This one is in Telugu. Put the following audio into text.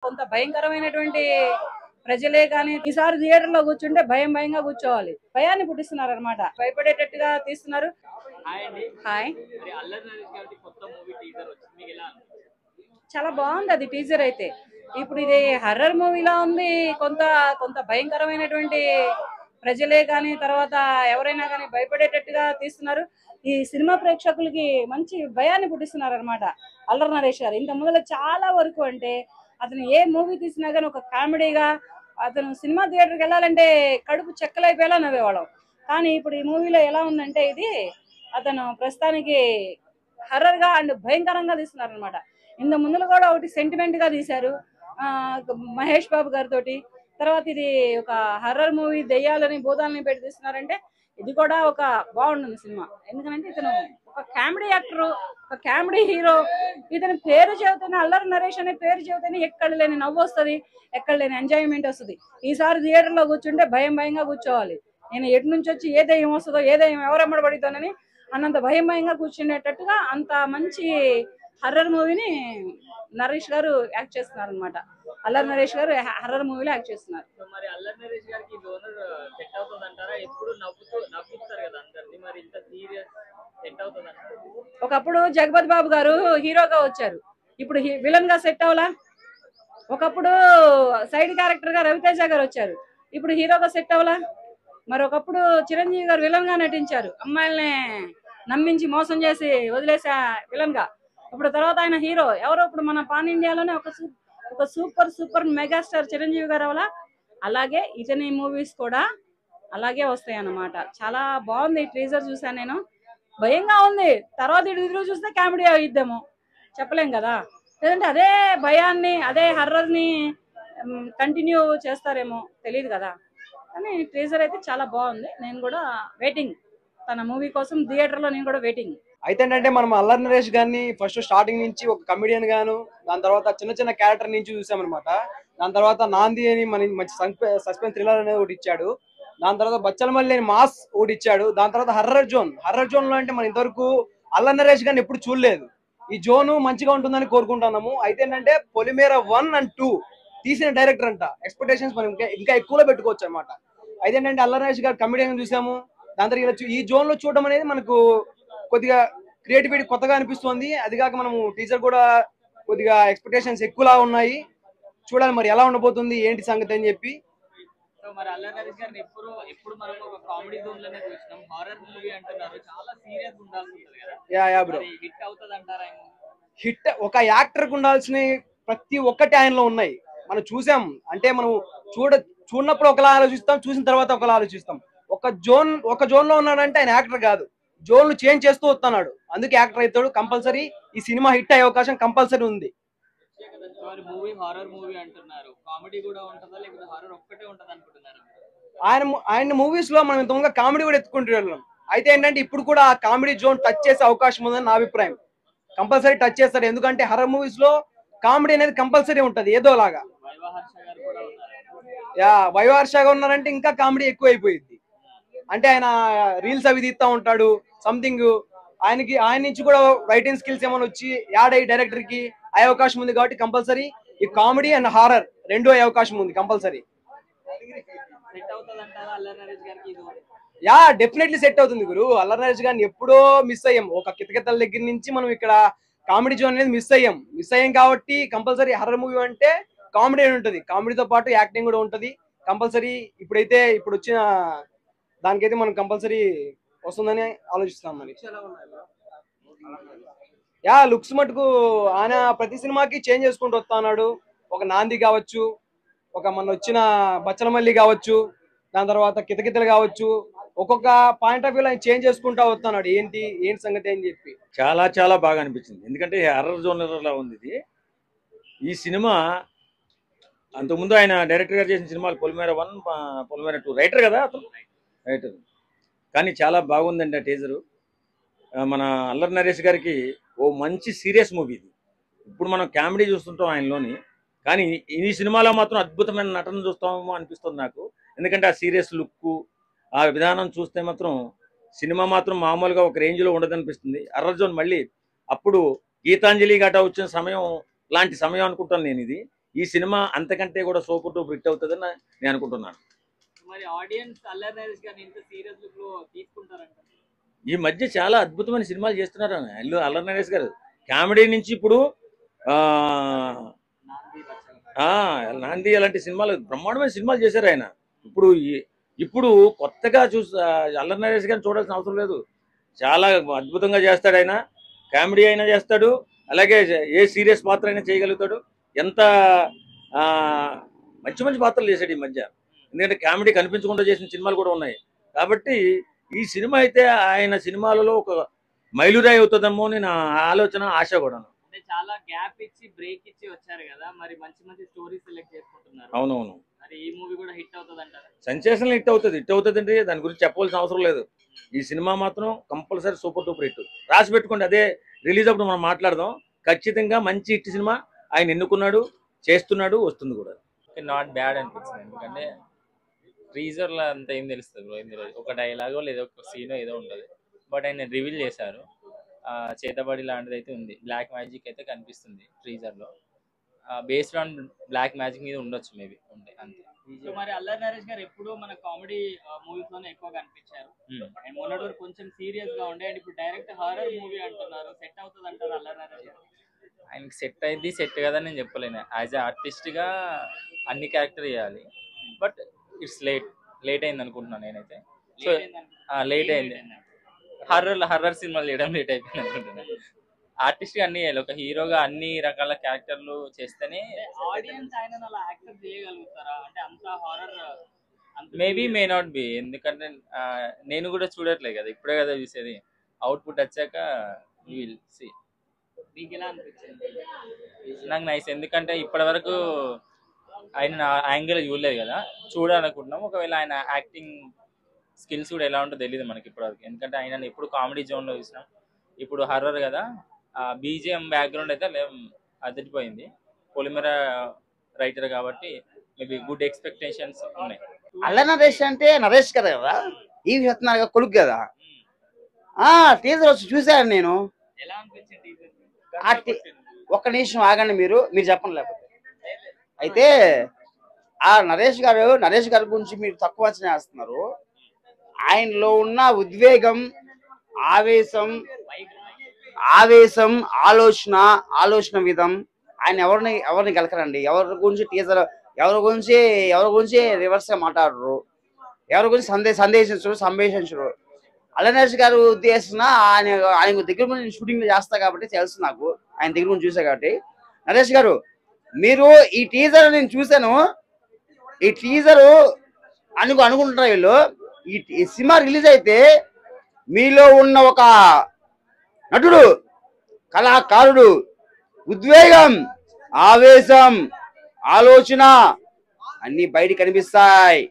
కొంత భయంకరమైనటువంటి ప్రజలే కానీ ఈసారి థియేటర్ లో కూర్చుంటే భయంగా కూర్చోవాలి. భయాన్ని పుట్టిస్తున్నారు అనమాట, భయపడేటట్టుగా తీస్తున్నారు. హాయ్, చాలా బాగుంది అది టీజర్ అయితే. ఇప్పుడు ఇది హర్రర్ మూవీలా ఉంది, కొంత కొంత భయంకరమైనటువంటి ప్రజలే కానీ తర్వాత ఎవరైనా కానీ భయపడేటట్టుగా తీస్తున్నారు. ఈ సినిమా ప్రేక్షకులకి మంచి భయాన్ని పుట్టిస్తున్నారు అనమాట అల్లరి నరేష్ గారు. ఇంత ముందులో చాలా వరకు అంటే అతను ఏ మూవీ తీసినా కానీ ఒక కామెడీగా, అతను సినిమా థియేటర్కి వెళ్ళాలంటే కడుపు చెక్కలైపోయేలా నవ్వేవాళ్ళం. కానీ ఇప్పుడు ఈ మూవీలో ఎలా ఉందంటే ఇది అతను ప్రస్తుతానికి హర్రర్ గా అండ్ భయంకరంగా తీస్తున్నారు అనమాట. ఇంత ముందులో కూడా ఒకటి సెంటిమెంట్ గా తీశారు మహేష్ బాబు గారితో. తర్వాత ఇది ఒక హర్రర్ మూవీ, దెయ్యాలని భూతాలని పెట్టి తీస్తున్నారంటే ఇది కూడా ఒక బాగుంటుంది సినిమా. ఎందుకంటే ఇతను ఒక కామెడీ యాక్టర్, ఒక కామెడీ హీరో. ఇతని పేరు చెబితేనే, అల్లరి నరేష్ అనే పేరు చెబితేనే ఎక్కడ లేని నవ్వు వస్తుంది, ఎక్కడ లేని ఎంజాయ్మెంట్ వస్తుంది. ఈసారి థియేటర్ లో కూర్చుంటే భయంగా కూర్చోవాలి. నేను ఎటు నుంచి వచ్చి ఏ దయ్యం వస్తుందో, ఏ దయ్యం ఎవరెమ్మడి పడుతానని అన్నంత భయంగా కూర్చునేటట్టుగా అంత మంచి హర్రర్ మూవీని నరేష్ గారు యాక్ట్ చేస్తున్నారు అనమాట. అల్లరి నరేష్ గారు హర్రర్ మూవీలో యాక్ట్ చేస్తున్నారు. మరి అల్లరి నరేష్ గారికి డోనర్ సెట్ అవుతుంది అంటారా? ఎప్పుడు నవ్వుతారు కదా అందరినీ, మరి ఇంత సీరియస్ సెట్ అవుతుంది అంటారా? ఒకప్పుడు జగపతి బాబు గారు హీరోగా వచ్చారు, ఇప్పుడు విలన్ గా సెట్ అవలా. ఒకప్పుడు సైడ్ క్యారెక్టర్ గా రవితేజ గారు వచ్చారు, ఇప్పుడు హీరోగా సెట్ అవలా. మరి ఒకప్పుడు చిరంజీవి గారు విలన్ గా నటించారు, అమ్మాయిల్ని నమ్మించి మోసం చేసి వదిలేసే విలన్ గా. ఇప్పుడు తర్వాత ఆయన హీరో ఎవరో ఇప్పుడు మన పాన్ ఇండియాలోనే ఒక సూపర్ మెగాస్టార్ చిరంజీవి గారు అవలా. అలాగే ఇతని మూవీస్ కూడా అలాగే వస్తాయి అన్నమాట. చాలా బాగుంది ట్రీజర్ చూసాను నేను, భయంగా ఉంది. తర్వాత ఇటు చూస్తే కామెడీ అయిద్దేమో చెప్పలేం కదా. లేదంటే అదే భయాన్ని, అదే హర్రర్ ని కంటిన్యూ చేస్తారేమో తెలియదు కదా. కానీ ట్రీజర్ అయితే చాలా బాగుంది. నేను కూడా వెయిటింగ్ తన మూవీ కోసం, థియేటర్ లో నేను కూడా వెయిటింగ్. అయితే ఏంటంటే మనం అల్లరి నరేష్ గారిని ఫస్ట్ స్టార్టింగ్ నుంచి ఒక కమెడియన్ గాను, దాని తర్వాత చిన్న క్యారెక్టర్ నుంచి చూసామన్నమాట. దాని తర్వాత నాంది అని మంచి సస్పెన్స్ థ్రిల్లర్ అనేది ఒకటి ఇచ్చాడు. దాని తర్వాత బచ్చలమల్లి అని మాస్ ఒకటి ఇచ్చాడు. దాని తర్వాత హర్రర్ జోన్ లో అంటే మనం ఇంతవరకు అల్లరి నరేష్ గారిని ఎప్పుడు చూడలేదు. ఈ జోను మంచిగా ఉంటుందని కోరుకుంటున్నాము. అయితే ఏంటంటే పొలిమేర 1 and 2 తీసిన డైరెక్టర్ అంట, ఎక్స్పెక్టేషన్స్ మనం ఇంకా ఎక్కువలో పెట్టుకోవచ్చు అనమాట. అయితే ఏంటంటే అల్లరి నరేష్ గారు కమెడియన్ చూసాము. దాని తర్వాత ఈ జోన్ లో చూడడం అనేది మనకు కొద్దిగా క్రియేటివిటీ కొత్తగా అనిపిస్తుంది. అది కాక మనము టీచర్ కూడా కొద్దిగా ఎక్స్పెక్టేషన్స్ ఎక్కువలా ఉన్నాయి. చూడాలి మరి ఎలా ఉండబోతుంది ఏంటి సంగతి అని చెప్పి. మరి అల్లరి నరేష్ గారిని ఎప్పుడు మనం ఒక కామెడీ జోన్ లోనే చూసినాం. హారర్ మూవీ అంటున్నారు, చాలా సీరియస్ ఉండాల్సి ఉంటుంది కదా. యా బ్రో, హిట్ అవుతుంది అంటారా? హిట్ ఒక యాక్టర్ కు ఉండాల్సిన ప్రతి ఒక్కటి ఆయనలో ఉన్నాయి. మనం చూసాం అంటే మనం చూడనప్పుడు ఒకలా ఆలోచిస్తాం, చూసిన తర్వాత ఒకలా ఆలోచిస్తాం. ఒక జోన్ లో ఉన్నాడంటే ఆయన యాక్టర్ కాదు, జోన్లు చేంజ్ చేస్తూ వస్తున్నాడు, అందుకే యాక్టర్ అవుతాడు. కంపల్సరీ ఈ సినిమా హిట్ అయ్యే అవకాశం కంపల్సరీ ఉంది. మూవీ హారర్ మూవీ అంటున్నారు, కామెడీ కూడా ఉంటుందా లేకపోతే హారర్ ఒక్కటే ఉంటది అనుకుంటున్నారు? ఆయన మూవీస్ లో మనం ఇంతగా కామెడీ కూడా ఎత్తుకుంటూ వెళ్ళాం. అయితే ఏంటంటే ఇప్పుడు కూడా ఆ కామెడీ జోన్ టచ్ చేసే అవకాశం ఉందని నా అభిప్రాయం. కంపల్సరీ టచ్ చేస్తారు, ఎందుకంటే హర్రర్ మూవీస్ లో కామెడీ అనేది కంపల్సరీ ఉంటది ఏదో లాగా. వైవాహర్షగా ఉన్నారంటే ఇంకా కామెడీ ఎక్కువ అయిపోయింది. అంటే ఆయన రీల్స్ అవి తీస్తా ఉంటాడు సంథింగ్. ఆయన నుంచి కూడా రైటింగ్ స్కిల్స్ ఏమైనా వచ్చి యాడ్ అయ్యి డైరెక్టర్ కి అయ్యే అవకాశం ఉంది. కాబట్టి కంపల్సరీ ఈ కామెడీ అండ్ హారర్ రెండు అయ్యే అవకాశం ఉంది కంపల్సరీ. డెఫినెట్లీ సెట్ అవుతుంది గురు. అల్లరి నరేష్ గారిని ఎప్పుడో మిస్ అయ్యాం. ఒక కితకితల దగ్గర నుంచి మనం ఇక్కడ కామెడీ జోన్ అనేది మిస్ అయ్యాం కాబట్టి కంపల్సరీ హర్రర్ మూవీ అంటే కామెడీ ఉంటుంది, కామెడీతో పాటు యాక్టింగ్ కూడా ఉంటుంది కంపల్సరీ. ఇప్పుడు వచ్చిన దానికైతే మనం కంపల్సరీ వస్తుందని ఆలోచిస్తాం. మరి లుక్స్ మటుకు ఆయన ప్రతి సినిమాకి చేంజ్ చేసుకుంటూ వస్తున్నాడు. ఒక నాంది కావచ్చు, ఒక మన వచ్చిన బచ్చలమల్లి కావచ్చు, దాని తర్వాత కితకితలు కావచ్చు, ఒక్కొక్క పాయింట్ ఆఫ్ వ్యూ ఆయన చేంజ్ చేసుకుంటా వస్తున్నాడు. ఏంటి సంగతి అని చెప్పి చాలా బాగా అనిపించింది. ఎందుకంటే హర్రర్ జోనర్లా ఉంది ఇది. ఈ సినిమా అంతకుముందు ఆయన డైరెక్టర్ గారు చేసిన సినిమాలు పొలిమేర 1, పొలిమేర 2, రైటర్ కదా అతను, రైటర్. కానీ చాలా బాగుందండి ఆ టీజరు. మన అల్లరి నరేష్ గారికి ఓ మంచి సీరియస్ మూవీ ఇది. ఇప్పుడు మనం కామెడీ చూస్తుంటాం ఆయనలోని, కానీ ఈ సినిమాలో మాత్రం అద్భుతమైన నటన చూస్తామో అనిపిస్తుంది నాకు. ఎందుకంటే ఆ సీరియస్ లుక్, ఆ విధానం చూస్తే మాత్రం సినిమా మాత్రం మామూలుగా ఒక రేంజ్లో ఉండదనిపిస్తుంది. హర్రర్ జోన్ మళ్ళీ అప్పుడు గీతాంజలి గటా వచ్చిన సమయం లాంటి సమయం అనుకుంటాను నేను ఇది. ఈ సినిమా అంతకంటే కూడా సూపర్ డూపర్ హిట్ అవుతుందని నేను అనుకుంటున్నాను. మరి ఆడియన్స్ అల్లరి నరేష్ గారిని ఇంత సీరియస్ లుక్ లో తీసుకుంటారంట. ఈ మధ్య చాలా అద్భుతమైన సినిమాలు చేస్తున్నారు అల్లరి నరేష్ గారు. కామెడీ నుంచి ఇప్పుడు నాంది అలాంటి సినిమాలు బ్రహ్మాండమైన సినిమాలు చేశారు ఆయన. ఇప్పుడు కొత్తగా అల్లరి నరేష్ గారిని చూడాల్సిన అవసరం లేదు. చాలా అద్భుతంగా చేస్తాడు ఆయన. కామెడీ అయినా చేస్తాడు, అలాగే ఏ సీరియస్ పాత్ర అయినా చేయగలుగుతాడు. ఎంత మంచి మంచి పాత్రలు చేశాడు ఈ మధ్య. ఎందుకంటే కామెడీ కనిపించకుండా చేసిన సినిమాలు కూడా ఉన్నాయి. కాబట్టి ఈ సినిమా అయితే ఆయన సినిమాలలో ఒక మైలురాయి అవుతుందేమో అని నా ఆలోచన, ఆశ కూడా. అంటే చాలా గ్యాప్ ఇచ్చి బ్రేక్ ఇచ్చి వచ్చారు కదా, మరి మంచి మంచి స్టోరీస్ సెలెక్ట్ చేసుకుంటున్నారు. అవునవును. మరి ఈ మూవీ కూడా హిట్ అవుతుంది అంటారు. సెన్సేషనల్ హిట్ అవుతుంది అంటే దాని గురించి చెప్పవలసిన అవసరం లేదు. ఈ సినిమా మాత్రం కంపల్సరీ సూపర్ డూపర్ హిట్. రాసి పెట్టుకోండి, అదే రిలీజ్ అప్పుడు మనం మాట్లాడదాం. ఖచ్చితంగా మంచి హిట్ సినిమా ఆయన ఎన్నుకున్నాడు, చేస్తున్నాడు, వస్తుంది కూడా. నాట్ బ్యాడ్ అనిపించింది. ఎందుకంటే టీజర్లో అంత ఏం తెలుస్తుంది బ్రో, ఏం తెలియదు. ఒక డైలాగో లేదా ఒక సీనో ఏదో ఉంటుంది. బట్ ఆయన రివీల్ చేశారు. చేతబడి లాంటిది అయితే ఉంది, బ్లాక్ మ్యాజిక్ అయితే కనిపిస్తుంది టీజర్లో. బేస్డ్ ఆన్ బ్లాక్ మ్యాజిక్ మీద ఉండొచ్చు, మేబీ ఉండే అంతే. సో మరి అల్లరి నరేష్ గారు ఎప్పుడు మన కామెడీ మూవీస్ లోనే ఎక్కువ కనిపించారు. అండ్ మొన్నటి వరకు కొంచెం సీరియస్ గా ఉండే, అండ్ ఇప్పుడు డైరెక్ట్ హారర్ మూవీ అంటున్నారు. సెట్ అవుతుంది అంటారు అల్లరి నరేష్ గారు? ఆయనకి సెట్ అయింది, సెట్ కదా నేను చెప్పలేను. యాజ్ ఎ ఆర్టిస్ట్గా అన్ని క్యారెక్టర్ చేయాలి. బట్ ఇట్స్ లేట్ అయింది అనుకుంటున్నాను నేనైతే. సో లేట్ అయింది. హర్రర్ సినిమాలు చేయడం లేట్ అయిపోయింది అనుకుంటున్నాను. ఆర్టిస్ట్గా అన్ని చేయాలి. ఒక హీరోగా అన్ని రకాల క్యారెక్టర్లు చేస్తేనే ఆడియన్స్ ఆయన అలా యాక్సెప్ట్ చేయగలుగుతారా? అంటే అంత horror maybe may not be. ఎందుకంటే నేను కూడా చూడట్లేదు కదా, ఇప్పుడే కదా చూసేది. అవుట్పుట్ వచ్చాక విల్ సీ. మీకు ఎలా అనిపించింది? నాకు నైస్. ఎందుకంటే ఇప్పటి వరకు ఆయన యాంగిల్ చూడలేదు కదా, చూడాలనుకుంటున్నాం. ఒకవేళ ఆయన యాక్టింగ్ స్కిల్స్ కూడా ఎలా ఉంటుందో తెలియదు మనకి ఇప్పటివరకు. ఎందుకంటే ఆయన ఎప్పుడు కామెడీ జోన్లో చూసినాం, ఇప్పుడు హర్రర్ కదా. బీజిఎం బ్యాక్గ్రౌండ్ అయితే అదిరిపోయింది. పొలిమేర రైటర్ కాబట్టి మేబీ గుడ్ ఎక్స్పెక్టేషన్స్ ఉన్నాయి. అల్లరి నరేష్ అంటే నరేష్ గారు కదా, ఈ సత్యనారాయణ కొడుకు కదా. టీజర్ వచ్చి చూశాను నేను. ఎలా అనిపించింది? ఒక్క నిమిషం ఆగండి, మీరు చెప్పండి. లేకపోతే అయితే నరేష్ గారి గురించి మీరు తక్కువ అంచనా వేస్తున్నారు. ఆయనలో ఉన్న ఉద్వేగం, ఆవేశం, ఆలోచన విధం, ఆయన ఎవరిని గెలకరండి. ఎవరి గురించి టీజర్, ఎవరి గురించి రివర్స్ గా మాట్లాడరు, ఎవరి గురించి సంభాషించరు. అల్లరి నరేష్ గారు ఉద్దేశించిన ఆయన దగ్గర గురించి షూటింగ్ చేస్తా కాబట్టి తెలుసు నాకు, ఆయన దగ్గర గురించి చూసా కాబట్టి. నరేష్ గారు, మీరు ఈ టీజర్ నేను చూశాను. ఈ టీజర్ అనుకుంటున్నారు వీళ్ళు. ఈ సినిమా రిలీజ్ అయితే మీలో ఉన్న ఒక నటుడు, కళాకారుడు, ఉద్వేగం, ఆవేశం, ఆలోచన అన్ని బయట కనిపిస్తాయి.